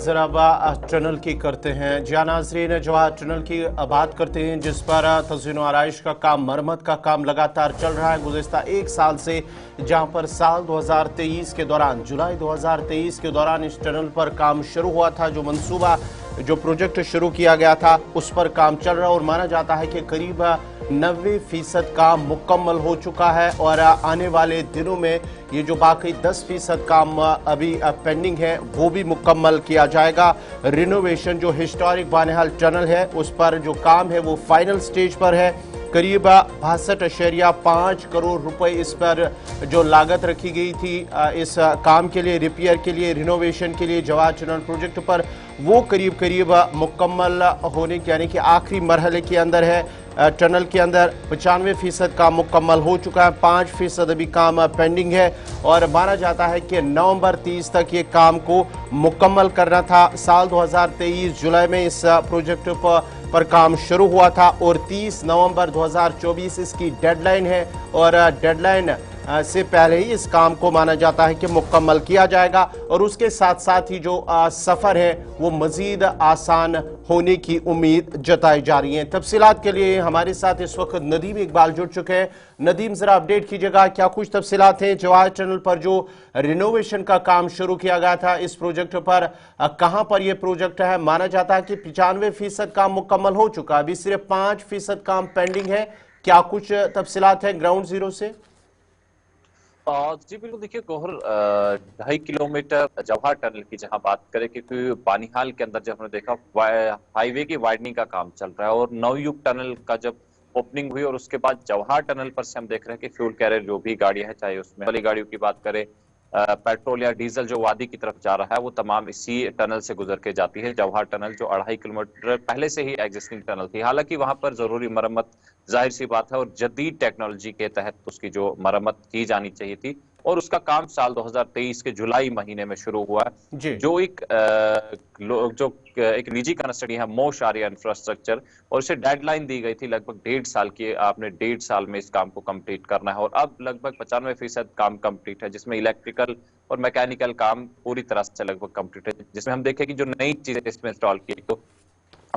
जरा टनल की करते हैं। जिया नाज़रीन, जवाहर टनल की बात करते हैं जिस पर तज़ीन आराइश का काम, मरम्मत का काम लगातार चल रहा है गुज़िश्ता एक साल से, जहां पर साल 2023 के दौरान, जुलाई 2023 के दौरान इस टनल पर काम शुरू हुआ था। जो मंसूबा, जो प्रोजेक्ट शुरू किया गया था उस पर काम चल रहा है और माना जाता है कि करीब 90% काम मुकम्मल हो चुका है और आने वाले दिनों में ये जो बाकी 10% काम अभी पेंडिंग है वो भी मुकम्मल किया जाएगा। रिनोवेशन जो हिस्टोरिक बानिहाल टनल है उस पर जो काम है वो फाइनल स्टेज पर है। करीब 62.5 करोड़ रुपए इस पर जो लागत रखी गई थी इस काम के लिए, रिपेयर के लिए, रिनोवेशन के लिए जवाहर टनल प्रोजेक्ट पर, वो करीब करीब मुकम्मल होने के, यानी कि आखिरी मरहले के अंदर है। टनल के अंदर 95% काम मुकम्मल हो चुका है, 5% अभी काम पेंडिंग है और माना जाता है कि नवंबर 30 तक ये काम को मुकम्मल करना था। साल 2023 जुलाई में इस प्रोजेक्ट पर काम शुरू हुआ था और 30 नवंबर 2024 इसकी डेडलाइन है और डेडलाइन से पहले ही इस काम को माना जाता है कि मुकम्मल किया जाएगा और उसके साथ साथ ही जो सफ़र है वो मज़ीद आसान होने की उम्मीद जताई जा रही है। तफसीलात के लिए हमारे साथ इस वक्त नदीम इकबाल जुड़ चुके हैं। नदीम, ज़रा अपडेट कीजिएगा, क्या कुछ तफसीलात हैं जवाहर टनल पर जो रिनोवेशन का काम शुरू किया गया था इस प्रोजेक्ट पर, कहाँ पर यह प्रोजेक्ट है? माना जाता है कि 95% काम मुकम्मल हो चुका, अभी सिर्फ 5% काम पेंडिंग है। क्या कुछ तफसीलात हैं ग्राउंड जीरो से? जी बिल्कुल, देखिए गौहर 2.5 किलोमीटर जवाहर टनल की जहां बात करें, क्योंकि बानिहाल के अंदर जब हमने देखा हाईवे की वाइडनिंग का काम चल रहा है और नवयुग टनल का जब ओपनिंग हुई और उसके बाद जवाहर टनल पर से हम देख रहे हैं कि फ्यूल कैरियर जो भी गाड़ियां हैं, चाहे उसमें वाली गाड़ियों की बात करें, पेट्रोल या डीजल जो वादी की तरफ जा रहा है वो तमाम इसी टनल से गुजर के जाती है। जवाहर टनल जो 2.5 किलोमीटर पहले से ही एग्जिस्टिंग टनल थी, हालांकि वहां पर जरूरी मरम्मत जाहिर सी बात है और जदीद टेक्नोलॉजी के तहत उसकी जो मरम्मत की जानी चाहिए थी और उसका काम साल 2023 के जुलाई महीने में शुरू हुआ है। जी। जो एक निजी कंस्ट्रक्शन है, मोश आर्या इंफ्रास्ट्रक्चर, और उसे डेडलाइन दी गई थी लगभग 1.5 साल की, आपने 1.5 साल में इस काम को कंप्लीट करना है और अब लगभग 95% काम कंप्लीट है, जिसमें इलेक्ट्रिकल और मैकेनिकल काम पूरी तरह से लगभग कंप्लीट है। जिसमें हम देखें कि जो नई चीजें इसमें इंस्टॉल की, तो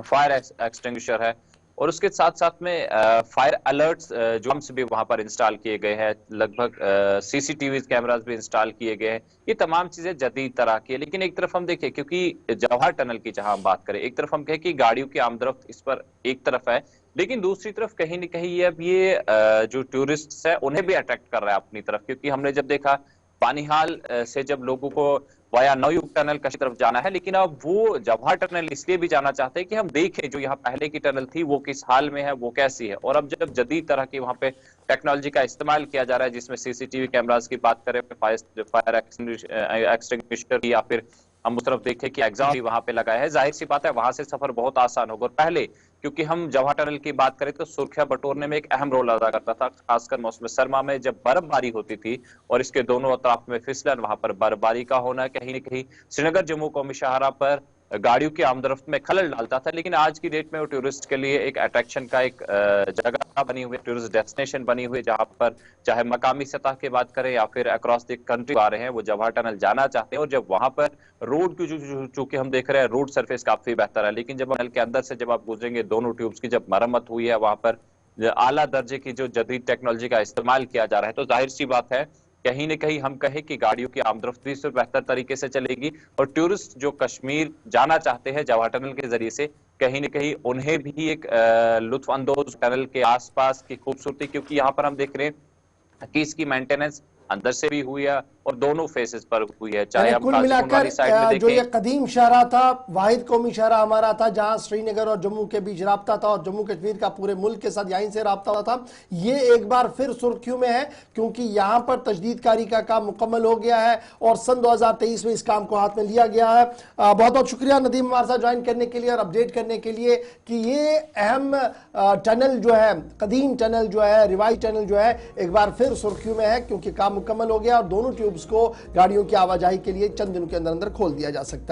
फायर एक्सटिंग्विशर है और उसके साथ साथ में फायर अलर्ट्स जो हम भी वहां पर इंस्टॉल किए गए हैं, लगभग सीसीटीवी कैमरास भी इंस्टॉल किए गए हैं। ये तमाम चीजें जदीद तरह की है। लेकिन एक तरफ हम देखें, क्योंकि जवाहर टनल की जहां हम बात करें, एक तरफ हम कहें कि गाड़ियों की आमदरफ्त इस पर एक तरफ है, लेकिन दूसरी तरफ कहीं न कहीं ये अब ये जो टूरिस्ट है उन्हें भी अट्रैक्ट कर रहा है अपनी तरफ, क्योंकि हमने जब देखा बानिहाल से जब लोगों को वाया नवयुग टनल की तरफ जाना है, लेकिन अब वो जवाहर टनल इसलिए भी जाना चाहते हैं कि हम देखें जो यहाँ पहले की टनल थी वो किस हाल में है, वो कैसी है। और अब जब जदीद तरह की वहां पे टेक्नोलॉजी का इस्तेमाल किया जा रहा है, जिसमें सीसीटीवी कैमरास की बात करें, फायर एक्सटिंग्विशर की, या फिर हम उस तरफ देखें कि एग्जाम भी वहां पे लगा है, जाहिर सी बात है वहां से सफर बहुत आसान होगा। और पहले क्योंकि हम जवाहर टनल की बात करें तो सुर्खियां बटोरने में एक अहम रोल अदा करता था, खासकर मौसम सरमा में जब बर्फबारी होती थी और इसके दोनों अतराफ में फिसलन, वहां पर बर्फबारी का होना कहीं न कहीं श्रीनगर जम्मू कौमी शाहरा पर गाड़ियों की आमदरफ्त में खलल डालता था। लेकिन आज की डेट में वो टूरिस्ट के लिए एक अट्रैक्शन का एक जगह बनी हुई है, टूरिस्ट डेस्टिनेशन बनी हुई है, जहां पर चाहे मकामी सतह की बात करें या फिर अक्रॉस द कंट्री आ रहे हैं वो जवाहर टनल जाना चाहते हैं। और जब वहां पर रोड की चूंकि हम देख रहे हैं रोड सरफेस काफी बेहतर है, लेकिन जब टनल के अंदर से जब आप गुजरेंगे, दोनों ट्यूब्स की जब मरम्मत हुई है, वहां पर आला दर्जे की जो जदीद टेक्नोलॉजी का इस्तेमाल किया जा रहा है, तो जाहिर सी बात है कहीं न कहीं हम कहें कि गाड़ियों की आमदरफ्त भी इससे बेहतर तरीके से चलेगी और टूरिस्ट जो कश्मीर जाना चाहते हैं जवाहर टनल के जरिए से, कहीं न कहीं उन्हें भी एक लुत्फ अंदोज टनल के आसपास की खूबसूरती, क्योंकि यहाँ पर हम देख रहे हैं कि इसकी मेंटेनेंस अंदर से भी हुई है और दोनों फेसेस पर हुई है, चाहे यानी हम कुल काजीकुंड मिलाकर वाली साइड में जो ये देखें। कदीम शाहरा था, वाहिद कौमी शाहरा हमारा था, जहां श्रीनगर और जम्मू के बीच राब्ता था और जम्मू कश्मीर का पूरे मुल्क के साथ यहीं से राब्ता होता था, ये एक बार फिर सुर्खियों में है क्योंकि यहां पर तजदीदकारी का काम मुकम्मल हो गया है और सन 2023 में इस काम को हाथ में लिया गया है। बहुत बहुत शुक्रिया नदीम हमारे साथ ज्वाइन करने के लिए और अपडेट करने के लिए कि ये अहम टनल जो है, कदीम टनल जो है, रिवाइज टनल जो है, एक बार फिर सुर्खियों में है क्योंकि काम मुकम्मल हो गया और दोनों ट्यूब्स को गाड़ियों की आवाजाही के लिए चंद दिनों के अंदर अंदर खोल दिया जा सकता है।